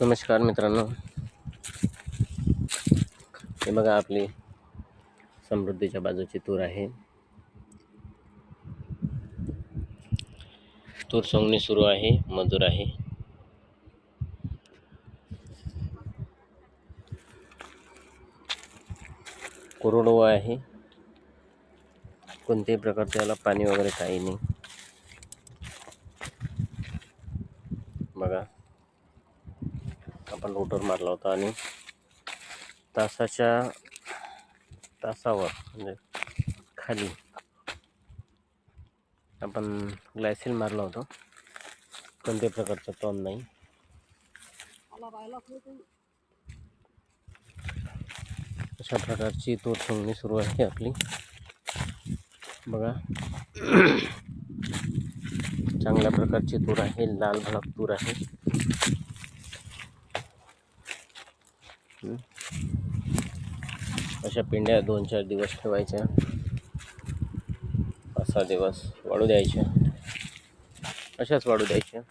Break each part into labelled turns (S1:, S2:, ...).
S1: नमस्कार मित्रांनो, हे बघा आपली समृद्धीच्या बाजूची तूर आहे. तूर सोंगणी सुरू आहे, मजूर आहे. कोरडवाहू आहे, कोणत्याही प्रकारचं याला पाणी वगैरे काही नाही. बघा, आपण रोटर मारला होता आणि तासावर म्हणजे खाली आपण ग्लायसिल मारला होता. कोणत्याही प्रकारचा टॉन नाही. अशा प्रकारची तूर सोंगणी सुरू आहे आपली. बघा, चांगल्या प्रकारची तूर आहे, लाल भडक तूर आहे. अशा पेंड्या 2-4 दिवस ठेवायच्या, 5-6 दिवस वाळू द्यायच्या, अशाच वाळू द्यायच्या.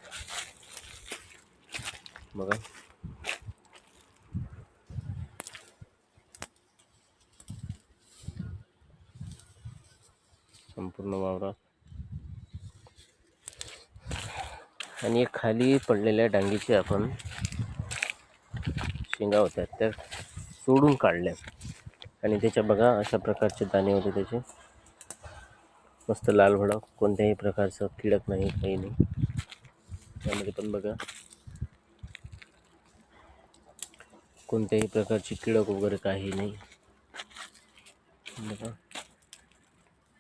S1: बघा, संपूर्ण वावरात. आणि खाली पडलेल्या डांगीचे आपण शेंगा होत्या त्या सोडून काढल्या आणि त्याच्या बघा अशा प्रकारचे दाणे होते त्याचे. मस्त लाल भडक, कोणत्याही प्रकारचं कीडक नाही, काही नाही. त्यामध्ये पण बघा कोणत्याही प्रकारची कीडक वगैरे काही नाही. बघा,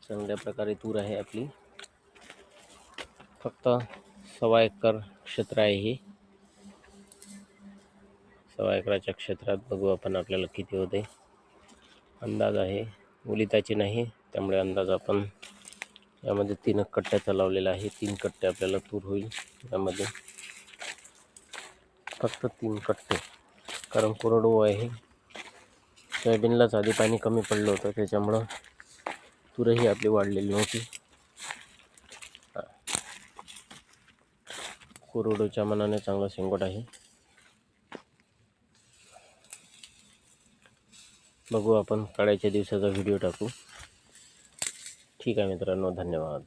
S1: चांगल्या प्रकारे तूर आहे आपली. फक्त 1.25 एकर क्षेत्र आहे हे. 1.25 एकराच्या क्षेत्रात बघू आपण आपल्याला किती होते. अंदाज आहे, उलिताची नाही, त्यामुळे अंदाज आपण यामध्ये 3 कट्ट्याचा लावलेला आहे. 3 कट्टे आपल्याला तूर होईल यामध्ये, फक्त 3 कट्टे. कारण कोरडवाहू आहे, सोयाबीनलाच आधी पाणी कमी पडलं होतं, त्याच्यामुळं तूरही आपली वाढलेली नव्हती. कोरडवाहूच्या मनाने चांगला शेंगोट आहे. बघू आपण काढायच्या दिवसाचा व्हिडिओ टाकू. ठीक आहे मित्रांनो, धन्यवाद.